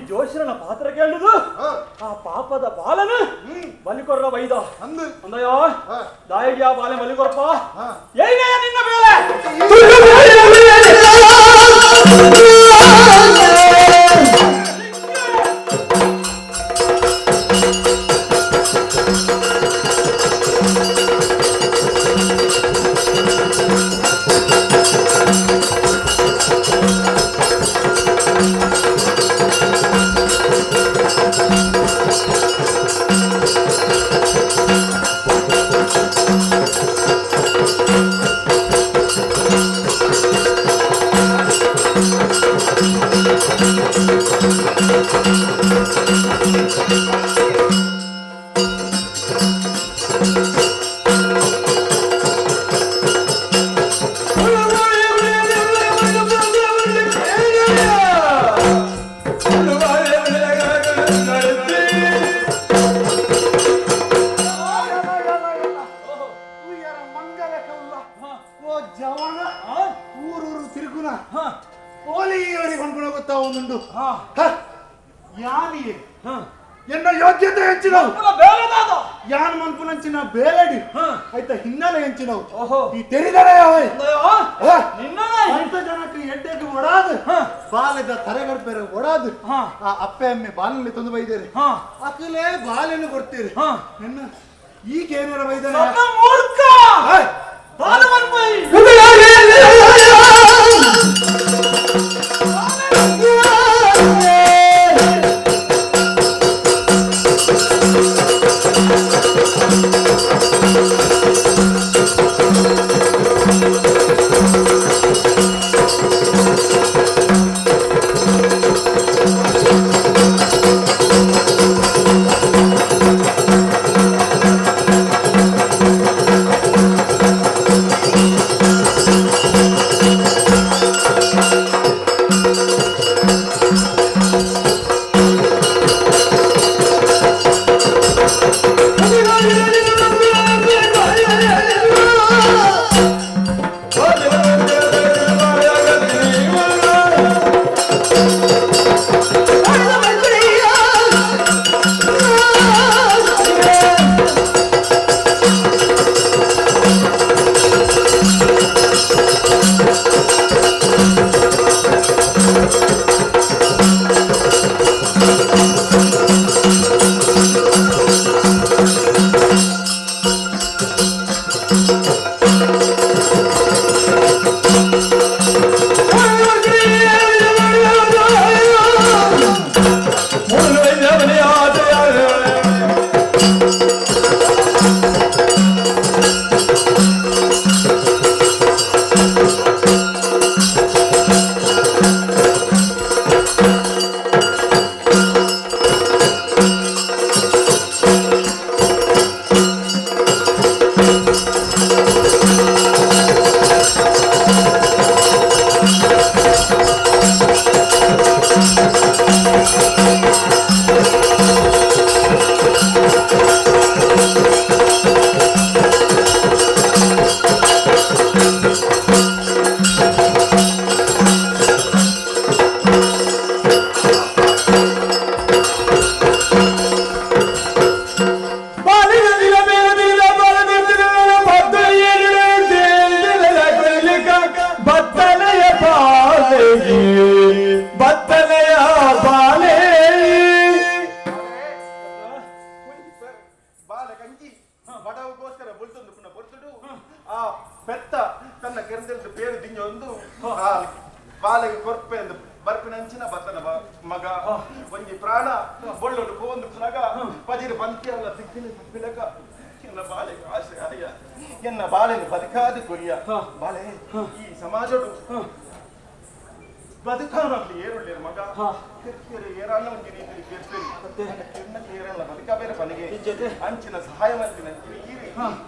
ಜೋಶಿರನ ಪಾತ್ರ ಕೇಳುದು ಆ ಪಾಪದ ಬಾಲನು ಬಲಿಕೊರ್ರ ವೈದ ಅಂದಯ್ಯ ದಾಯಿಗೆ ಆ ಬಾಲೆ ಬಲಿಕೊರಪ್ಪ ಏನೇ ನಿನ್ನ ಬೇಳೆ ಯೋಗ್ಯತೆ ಹೆಂಚಿನವು ಯಾನ್ ಮನ್ಪುನಂಚಿನ ಬೇಲಡಿ ಆಯ್ತಾ ಹಿನ್ನೆಲೆ ಹೆಂಚಿನವು ಈ ತೆರಿದರೆ ಅಂತ ಜನಕ್ಕೆ ಎಡ್ಡೆಗೆ ಒಡಾದು ಬಾಲದ ತರೆಗಡ್ಬೇರೆ ಒಡಾದು ಆ ಅಪ್ಪೆ ಅಮ್ಮೆ ಬಾಲಲ್ಲಿ ತಂದು ಬೈದೇರಿ ಅಕಲೇ ಬಾಲೆಯನ್ನು ಕೊಡ್ತೀರಿ ನನ್ನ ಈಗ ಏನಾರ ಬೈದಾರೆ ಬರ್ಪಿನಂಚಿನ ಬತ್ತನ ಮಗ ಒಂಜಿ ಪ್ರಾಣ ಬೊಳ್ಳೊಡು ಕೋಂದು ಪುನಗ ಪಜಿರು ಪಂಕ್ತಿ ಅಲ್ಲ ಸಿಕ್ಕಿನ ಸಿಕ್ಕಿನಕ ಎನ್ನ ಬಾಲೆಗೆ ಆಸೆ ಆಯ ಎನ್ನ ಬಾಲೆಗೆ ಬದುಕಾದು ಕೊರಿಯ ಬಾಲೆ ಈ ಸಮಾಜಡು ಬದುಕಾನಲ್ಲಿ ಏರುಳ್ಳೇರು ಮಗ ಏರಲ್ಲ ಒಂಜಿ ರೀತಿ ಕೇರ್ಪೇರಿ ಏರಲ್ಲ ಬದುಕ ಬೇರೆ ಪನಿಗೆ ಅಂಚಿನ ಸಹಾಯ ಮಾಡ್ತೀನಿ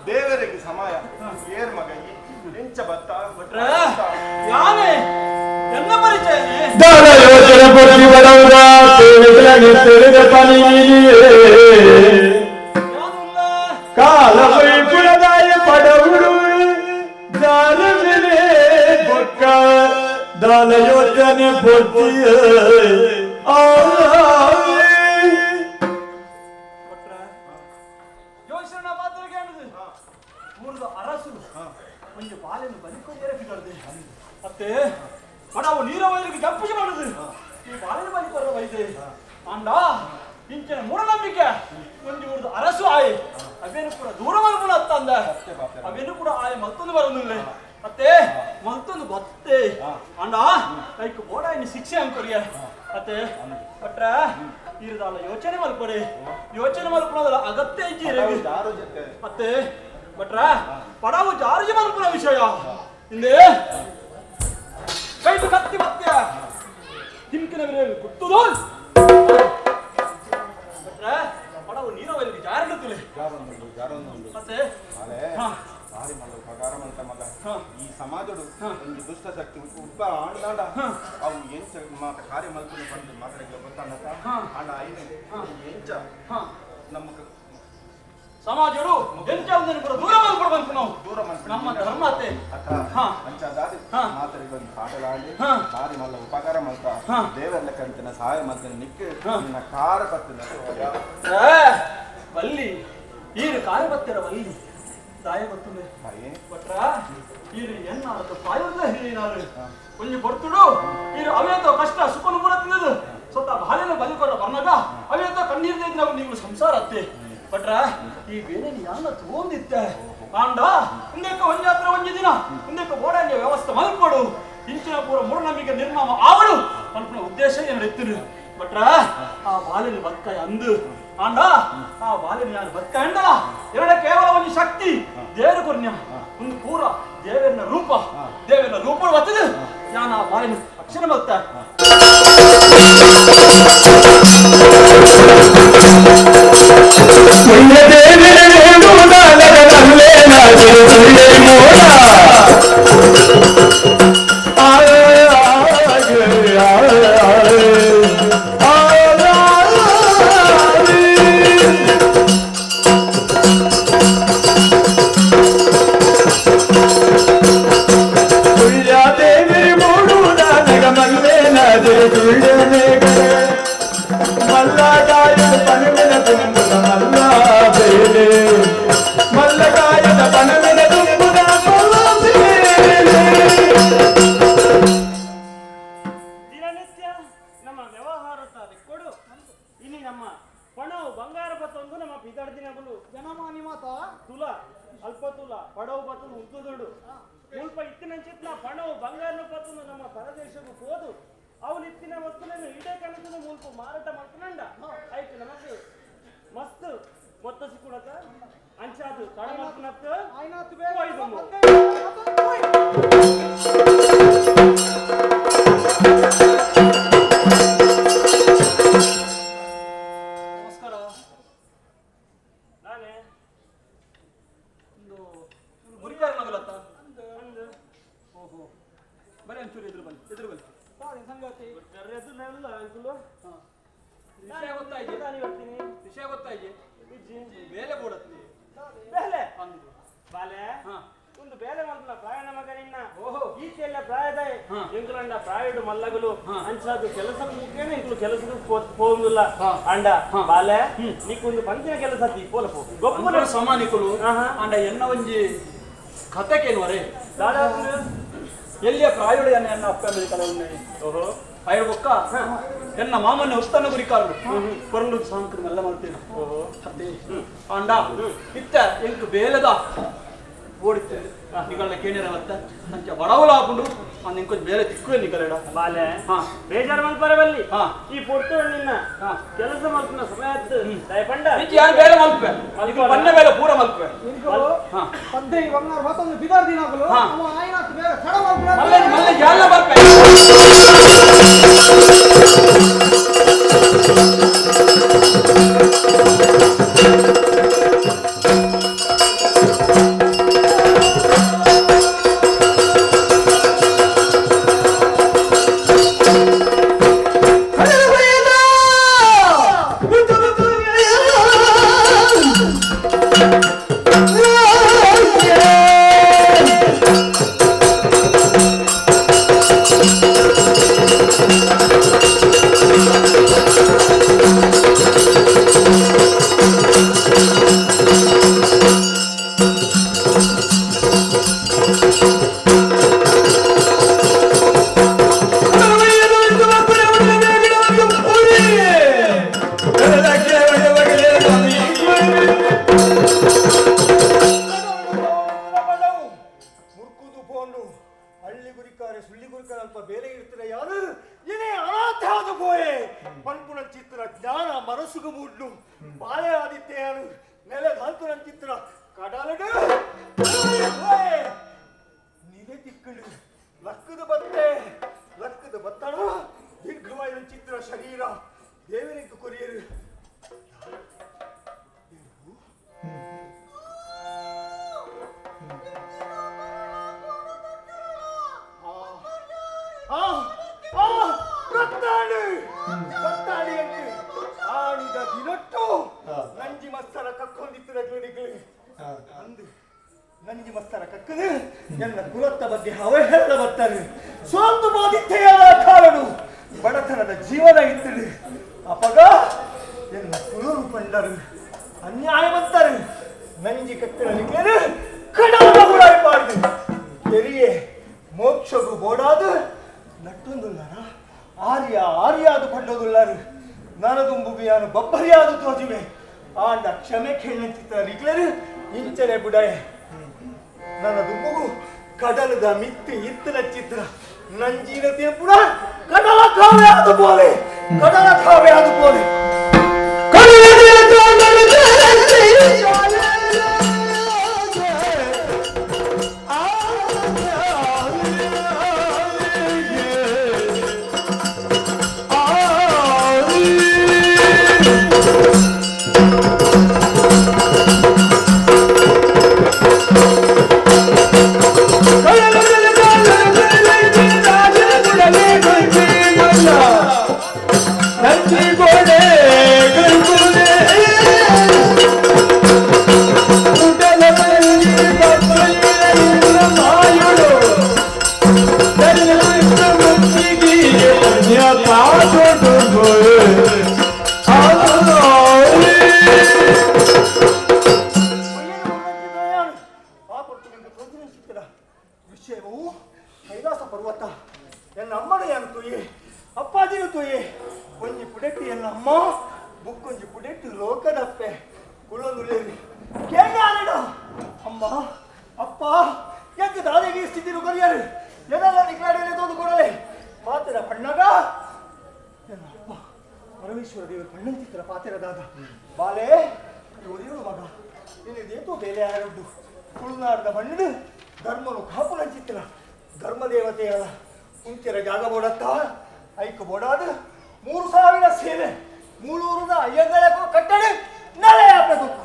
ದೇವರಿಗೆ ಸಮಯ ಏರ್ ಮಗ ಎಂಚ ಬತ್ತ ಯಾನೇ ಎನ್ನ ಪರಿಚಯನೇ ದಾನ ಯೋಜನೆ ಪುರಿ ಬಡವರ ಸೇವೆಗಳನ್ನು ತಿಳಿದ ಪನಿಯೇ ಕಾಲ ವೈಪುರದಾಯ ಪಡವರು ದಾನವಿಲೆ ಬೊಕ್ಕ ದಾನ ಯೋಜನೆ ಪುರಿಯೇ ಆ ಅಂಡ ಇಂಚಿನ ಮೂಢನಂಬಿಕೆ ಒಂದು ಅರಸು ಆಯ್ ಅವೇನು ಕೂಡ ದೂರ ಮಾಡ್ಕೊಂಡು ಹತ್ತಂದ ಅವೇನು ಕೂಡ ಆಯ್ ಮತ್ತೊಂದು ಬರೋದಿಲ್ಲ ಮತ್ತೆ ಮತ್ತೊಂದು ಬತ್ತೆ ಅಂಡ ಕೈಕ್ ಬೋಡ ಇನ್ನು ಶಿಕ್ಷೆ ಅಂಕೋರಿಯ ಮತ್ತೆ ಬಟ್ರ ಇರದಲ್ಲ ಯೋಚನೆ ಮಲ್ಕೊಡಿ ಯೋಚನೆ ಮಲ್ಕೊಳ್ಳೋದಲ್ಲ ಅಗತ್ಯ ಇದ್ದೀರಿ ಮತ್ತೆ ಬಟ್ರ ಪಡವು ಜಾರ್ಜಿ ಮಲ್ಕೊಳ್ಳೋ ವಿಷಯ ಹಿಂದೆ ಕೈಟು ಕತ್ತಿ ಮತ್ತೆ ತಿಮ್ಕಿನ ವಿರೇವಿ ಕುಟ್ಟುದು ಬಟ್ರ ಪಡವು ನೀರವಲ್ಲಿ ಜಾರಿಡುತ್ತಿಲ್ಲ ಮತ್ತೆ ಭಾರಿ ಮಲ್ಲ ಉಪಕಾರ ಅಂತ ಮಗ ಈ ಸಮಾಜಡು ಒಂದು ದುಷ್ಟ ಶಕ್ತಿ ಉಬ್ಬ ಆಂಡ ಅವು ಎಂಚ ಕಾರ್ಯ ಮಲ್ಪನೆ ಬಂದು ಮಾತಾಡಕ್ಕೆ ಗೊತ್ತಾಗ ಆಂಡ ಐದು ಎಂಚ ನಮ್ಮ ಸಮಾಜಡು ಎಂಚ ಕೂಡ ದೂರ ಮಾಡ್ಕೊಡ್ಬೇಕು ನಾವು ದೂರ ನಮ್ಮ ಧರ್ಮತೆ ಅಂಚ ದಾರಿ ಮಾತಾಡಿ ಬಂದು ಪಾಠಲಾಡಿ ಭಾರಿ ಮಲ್ಲ ಉಪಕಾರ ಮಲ್ತ ದೇವರ ಕಂತಿನ ಸಹಾಯ ಮಾಡ್ತೇನೆ ನಿಕ್ಕೆ ನಿನ್ನ ಕಾರ ಬರ್ತದೆ ಬಲ್ಲಿ ಈರು ಕಾರ ಬತ್ತಿರ ಬಲ್ಲಿ ದಾಯ ಬರ್ತದೆ ಬಟ್ರ ಈರು ಎನ್ನಾರದು ಪಾಯದ ಹೇಳಿ ನಾನು ಕೊಂಚ ಬರ್ತುಡು ಈರು ಅವೇತೋ ಕಷ್ಟ ಸುಖನು ಕೂಡ ತಿನ್ನದು ಸ್ವತಃ ಬಾಲ್ಯನ ಬಲಿಕೊಡ ಬರ್ನಾಗ ಅವೇತೋ ಕಣ್ಣೀರ್ದೆ ನಾವು ನೀವು ಸಂಸಾರ ಅತ್ತೆ ಬಟ್ರ ಈ ಬೇರೆ ಯಾನ ತಗೊಂಡಿದ್ದೆ ಆಂಡ ಹಿಂದಕ್ಕೆ ಒಂಜಾತ್ರ ಒಂಜಿ ದಿನ ಹಿಂದಕ್ಕೆ ಓಡಾಂಗ ವ್ಯವಸ್ಥೆ ಮಲ್ಕೊಡು ಇಂಚಿನ ಪೂರ ಮೂಢನಂಬಿಕೆ ನಿರ್ಮಾಣ ಆವಡು ಅನ್ಕೊಂಡ ಉದ್ದೇಶ ಏನು ಎತ್ತಿರು ಬಟ್ರ ಆ ಬಾಲಿನ ಬದುಕ ಅಂದು ಆಂಡ ಆ ಬಾಲಿನ ಯಾರು ಬದುಕ ಅಂಡಲ್ಲ ಎರಡ ಕೇವಲ ಒಂದು ಶಕ್ತಿ ದೇವರ ಕೊರ್ನ್ಯ ಒಂದು ಪೂರ ದೇವರನ ರೂಪ ಬರ್ತದೆ ನಾನು ಆ ಬಾಲಿನ ಅಕ್ಷರ ಬದುಕ ಮಾರಾಟ ಮಾಡ್ಕೊಂಡ ಆಯ್ತು ನಮಗೆ ಮಸ್ತ್ ಮೊತ್ತ ಸಿಕ್ಕುಡಕ ಅಂಚಾದು ತಡ ಮಾಡ್ಕೊಳತ್ತ ಆಯ್ನಾತು ಬೇಗ ನಮಸ್ಕಾರ ನಾನೇ ಒಂದು ಗುರಿಯಾರ ನಗಲತ್ತ ಓಹೋ ಬರೀ ಒಂಚೂರು ಎದುರು ಬನ್ನಿ ಸಂಗತಿ ಎದುರಲ್ಲ ಅಂಕುಲು ವಿಷಯ ಗೊತ್ತಾಯ್ತು ಬೇಲೆ ಬೋಡತ್ತಿ ಬೇಲೆ ಬಾಲೆ ಒಂದು ಬೇಲೆ ಮಾಡ್ಲ ಪ್ರಾಯಣ ಮಗನಿನ್ನ ಓಹೋ ಈಚೆಲ್ಲ ಪ್ರಾಯದ ಎಂಕುಲಂಡ ಪ್ರಾಯಡು ಮಲ್ಲಗಲು ಅಂಚಾದು ಕೆಲಸ ಮುಖ್ಯನೇ ಇಂಕುಲು ಕೆಲಸಕ್ಕೆ ಹೋಗುದಿಲ್ಲ ಅಂಡ ಬಾಲೆ ನೀಕೊಂದು ಪಂಚಿನ ಕೆಲಸ ಪೋಲ ಗೊಬ್ಬರ ಸಮಾನಿಕುಲು ಅಂಡ ಎನ್ನ ಒಂಜಿ ಕಥೆಕೇನು ವರೆ ಎಲ್ಲಿಯ ಪ್ರಾಯುಡು ಎನ್ನ ಅಪ್ಪ ಕಲ ಓಹೋ ఆయన ఒక్క ఎన్న మామని వస్తాను గురికారు పొరలు సాంకరం ಎಲ್ಲ ಮಾಡ್ತೇನೆ ಅತ್ತೆ ಅಂಡ ಇತ್ತ ಎಂಕು ಬೇಲದ ಓಡಿತ್ತೆ ನಿಗಳನ್ನ ಕೇಳಿರವತ್ತ ಅಂಚ ಬಡವಲ ಹಾಕೊಂಡು ನಾನು ಇಂಕೊಂಚ ಬೇರೆ ತಿಕ್ಕುವೆ ನಿಗಲಡ ಬಾಲೆ ಬೇಜಾರು ಮಲ್ಪರವಲ್ಲಿ ಈ ಪೊಟ್ಟು ನಿನ್ನ ಕೆಲಸ ಮಲ್ಪನ ಸಮಯ ದಯಪಂಡ ಯಾರು ಬೇರೆ ಮಲ್ಪೆ ಅದಕ್ಕೆ ಬಣ್ಣ ಬೇರೆ ಪೂರ ಮಲ್ಪೆ ಪದ್ದೆ ಬಂಗಾರ ಮತ್ತೊಂದು ಬಿದಾರ್ ದಿನಾಗಲು ಆಯ್ನಾತ್ ಬೇರೆ ಚಡ ಮಲ್ಪೆ ಮಲ್ಲೆ ಎಲ್ಲ ಮಲ್ಪೆ Yeah. ಪಂಪುನ ಚಿತ್ರ ಜ್ಞಾನ ಮನಸ್ಸುಗು ಮೂಡ್ನು ಬಾಳೆ ಆದಿತ್ಯನು ನೆಲೆ ಧಾಂತುನ ಚಿತ್ರ ಕಡಲಡು ನಿದೆ ತಿಕ್ಕಳು ಲಕ್ಕದ ಬತ್ತಣ ದೀರ್ಘವಾದ ಚಿತ್ರ ಶರೀರ ದೇವರಿಗೆ ಕೊರಿಯರು ಆಡಿದ ದಿನಟ್ಟು ನಂಜಿ ಮಸ್ತರ ಕಕ್ಕೊಂದಿತ್ತು ಅಂದು ನಂಜಿ ಮಸ್ತರ ಕಕ್ಕದು ಎಲ್ಲ ಕುಲತ್ತ ಬಗ್ಗೆ ಅವಹೇಳನ ಬರ್ತಾರೆ ಸೋಂದು ಬಾಧಿತೆಯಾದ ಕಾರಣ ಬಡತನದ ಜೀವನ ಇತ್ತಳು ಅಪಗ ಎಲ್ಲ ಕುಲರು ಕಂಡರು ಅನ್ಯಾಯ ಬಂತಾರೆ ನಂಜಿ ಕಟ್ಟಲಿಕ್ಕೆ ಕಡಲ ಉಡಾಯಿಪಾಡು ಕೆರಿಯೇ ಮೋಕ್ಷಗು ಬೋಡಾದು ನಟ್ಟೊಂದುಲ್ಲಾರ ಆರ್ಯಾದು ಪಂಡೋದುಲ್ಲಾರು ನನದುಂಬುಗಿಯಾನು ಬಬ್ಬರಿಯಾದು ತೋಜುವೆ ಆಂಡ ಕ್ಷಮೆ ಕೇಳಿಚಿತ್ತ ನಿಕ್ಲರು ಇಂಚನೆ ಬುಡಾಯೆ ನನ್ನ ದುಂಬುಗು ಕಡಲದ ಮಿತ್ತಿ ಇತ್ತನ ಚಿತ್ರ ನಂಜಿನ ತೇಪುಡ ಕಡಲ ಕಾವೆ ಆದು ಬೋಲೆ ವಿಷಯವು ಕೈಲಾಸ ಪರ್ವತ ಎನ್ನ ಅಮ್ಮನೆಯನ್ನು ತೊಯ್ಯೆ ಅಪ್ಪಾಜಿನ ತೊಯ್ಯೆ ಒಂಜಿ ಪುಡೆಟ್ಟಿ ಎನ್ನ ಅಮ್ಮ ಬುಕ್ಕೊಂಜಿ ಪುಡೆಟ್ಟಿ ಲೋಕದಪ್ಪೆ ಕುಲೊಂದುಲೇರಿ ಕೇಳಾನಡ ಅಮ್ಮ ಅಪ್ಪ ಎಂತ ದಾದಿಗೆ ಸ್ಥಿತಿರು ಕರಿಯರು ಏನೆಲ್ಲ ನಿಕ್ಲಾಡಲೇ ತೋದು ಕೊಡಲೆ ಪಾತ್ರ ಪಣ್ಣಗ ಎನ್ನ ಅಪ್ಪ ಪರಮೇಶ್ವರ ದೇವರು ಪಣ್ಣನ ಚಿತ್ರ ಪಾತ್ರದಾದ ಬಾಲೆ ಒರಿಯೋಳು ಮಗ ನಿನಗೇತೋ ಬೇಲೆ ಆರಡ್ಡು ತುಳುನಾಡದ ಮಣ್ಣು ಧರ್ಮನು ಕಾಪುನ ಚಿತ್ರ ಧರ್ಮದೇವತೆಯ ಕುಂತಿರ ಜಾಗ ಬೋಡತ್ತ ಐಕು ಬೋಡಾದ 3000 ಸೇನೆ ಮೂಲೂರದ ಅಯ್ಯಂಗಳಕ್ಕೂ ಕಟ್ಟಡೆ ನಲೆ ಹಾಕಬೇಕು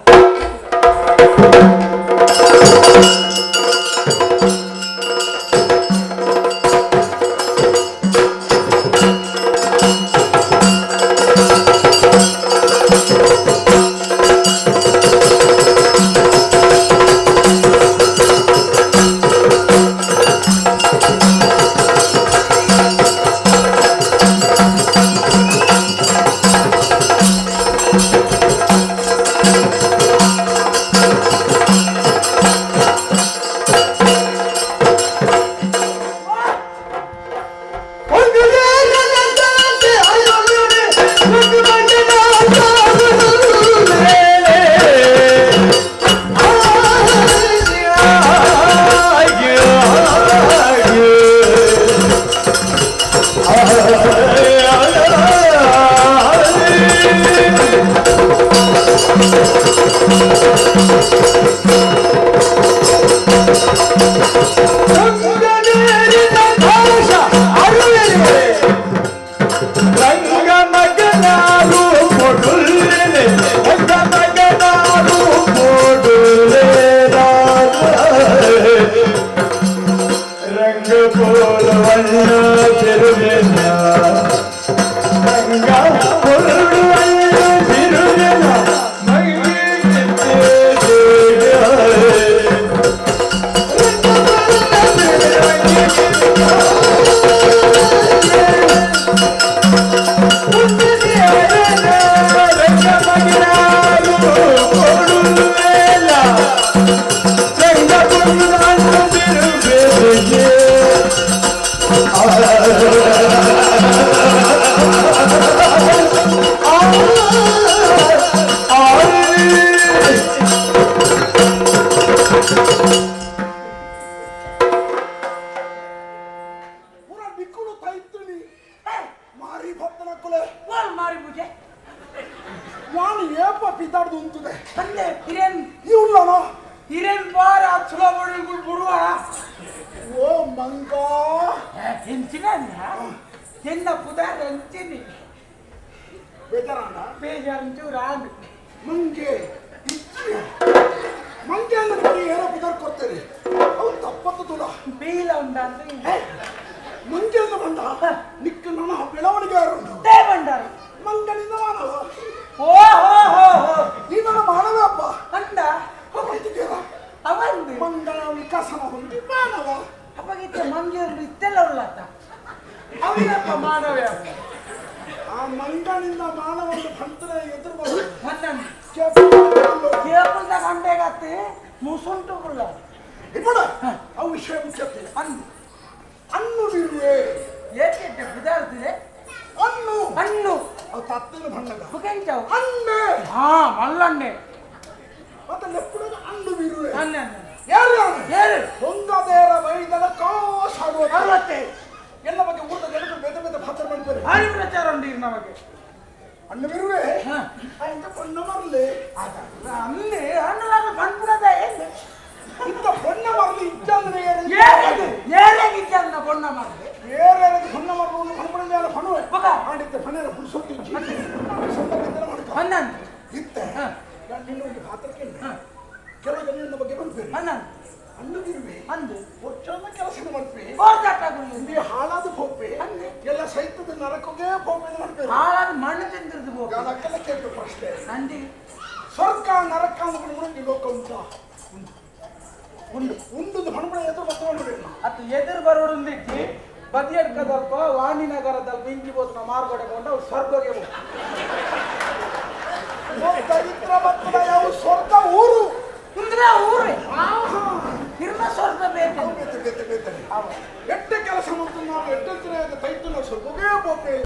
ಮಾರಿ ಪೂಜೆ ನಾನು ಏಪ ಪಿತಾಡ್ದು ಉಂಟುದೆ ಅಂದೆ ಹಿರೇನ್ ಇವ್ಲಣ ಹಿರೇನ್ ಬಾರ ಚಲೋ ಬಡಿಗಳು ಬಿಡುವ ಓ ಮಂಗ ಹೆಂಚಿನ ಎನ್ನ ಪುದಾರ ಹೆಂಚಿನಿ ಬೇಜಾರಣ್ಣ ಬೇಜಾರಂಚು ರಾಂಡ್ ಮಂಗೆ ಮಂಗೆ ಅಂದ್ರೆ ಏನೋ ಪುದಾರ್ ಕೊಡ್ತೇನೆ ಅವು ತಪ್ಪತ್ತು ತುಲ ಬೀಲ ಉಂಟಂದ್ರೆ ಮಂಗೆ ಅಂತ ಬಂದ ನಿಕ್ಕ ನನ್ನ ಬೆಳವಣಿಗೆ ದೇ ಬಂಡಾರ ಮಂಗನಿಂದ ಮಾನವ ಓ ಹೋ ಹೋ ಹೋ ಈ ನನ್ನ ಮಾನವ ಹಬ್ಬ ಅಂದ ಹೋಗ್ತಿದ್ದೀರಾ ಅವಂದು ಮಂಗನ ವಿಕಾಸನ ಹೊಂದಿ ಮಾನವ ಅಪ್ಪಗಿತ್ತೆ ಮಂಗಿಯವ್ರು ಇತ್ತೆಲ್ಲ ಉಳ್ಳತ್ತ ಅವಿನಪ್ಪ ಮಾನವ ಆ ಮಂಗನಿಂದ ಮಾನವನ ಭಂತನ ಎದುರು ಬರೋದು ಹನ್ನೊಂದು ಕೇಪುಲ್ದ ಕೇಪುಲ್ದ ಗಂಟೆಗತ್ತೆ ಮುಸುಂಟು ಕುಳ್ಳ ಇಪ್ಪಡ ಅವು ವಿಷಯ ಮುಚ್ಚತ್ತೆ ಅಂದು ಅನ್ನು ಬಿರುವೆ ಏಕೆಂಟ ಕುದಾರ್ತಿದೆ ಅನ್ನು ಹಣ್ಣು ಅವು ತತ್ತಿನ ಬಣ್ಣಗ ಹುಕೆಂಚವು ಅಣ್ಣೆ ಹಾ ಮಲ್ಲಣ್ಣೆ ಮತ್ತೆ ಲೆಪ್ಪುಡಗ ಅನ್ನು ಬಿರುವೆ ಹನ್ನೊಂದು ಯಾರು ಏಳು ಹೊಂಗದೇರ ವೈದನ ಕಾಸಾಡುವ ಅರವತ್ತೆ ಎಲ್ಲ ಬಗ್ಗೆ ಊಟದ ಜನರು ಬೇರೆ ಬೇರೆ ಪಾತ್ರ ಮಾಡ್ತಾರೆ ಆರು ಪ್ರಚಾರ ಉಂಟು ಈಗ ನಮಗೆ ಅನ್ನು ಬಿರುವೆ ಹಾ ಇಂತ ಪೊಣ್ಣ ಮರಲಿ ಅಂದ್ರೆ ಹಣ್ಣು ಬಂದ್ಬಿಡದ ಏನು ಇಂತ ಪೊಣ್ಣ ಮರಲಿ ಇಜ್ಜಂದ್ರೆ ಏರೇದು ಏರೇಗಿದ್ದ ಬೊಣ್ಣ ಮಾಡಿ ಬೇರೆ ಪೊಣ್ಣ ಮರಲು ಪಣಪಡಿಲ್ಲ ಪಣುವೆ ಮಗ ಮಾಡಿದ್ದೆ ಪಣೆರ ಪುಡಿಸೊಟ್ಟಿ ಹನ್ನೊಂದು ಇತ್ತೆ ಹಾ ನಿನ್ನ ಒಂದು ಪಾತ್ರಕ್ಕೆ ಹಾ ಕೆಲವು ಜನ ಬಗ್ಗೆ ಬಂದ್ಬೇಡಿ ಹನ್ನೊಂದು ಅನ್ನು ಬಿರುವೆ ಅಂದು ಒಚ್ಚನ್ನ ಕೆಲಸ ಮಾಡ್ತೀವಿ ಗೋರ್ದಾಟಗಳು ಇಲ್ಲಿ ಹಾಳಾದ ಹೋಗ್ಬೆ ಎಲ್ಲ ಸೈತದ ನರಕೋಗೆ ಹೋಗ್ಬೆ ಮಾಡ್ಬೇಕು ಹಾಳಾದ ಮಣ್ಣು ತಿಂದಿರ್ದು ಹೋಗ ನಾನಕ್ಕೆಲ್ಲ ಕೇಳ್ಬೇಕು ಪ್ರಶ್ನೆ ನಂದಿ ಸ್ವರ್ಗ ನರಕ ಅಂದ್ಕೊಂಡು ಲೋಕ ಉಂಟ ಉಂಡು ಹಣಬಳ ಎದುರು ಮತ್ತೆ ಮಾಡಬೇಕು ಅದು ಎದುರು ಬರೋರಿಂದಿಕ್ಕಿ ಬದಿಯಡ್ಕದಲ್ಪ ವಾಣಿನಗರದಲ್ಲಿ ಬೆಂಕಿ ಬೋತನ ಮಾರ್ಗಡೆಕೊಂಡು ಅವ್ರು ಸ್ವರ್ಗಗೆ ದರಿದ್ರ ಬತ್ತದ ಯಾವ ಸ್ವರ್ಗ ಊರು ಅಂದ್ರೆ ಊರೇ ಇರ್ನ ಸ್ವರ್ಗ ಬೇಕು ಎಟ್ಟೆ ಕೆಲಸ ಮಾಡ್ತೀನಿ ನಾವು ಎಟ್ಟೆ ತೈತು ಸ್ವರ್ಗವೇ ಹೋಗ್ಬೇಕು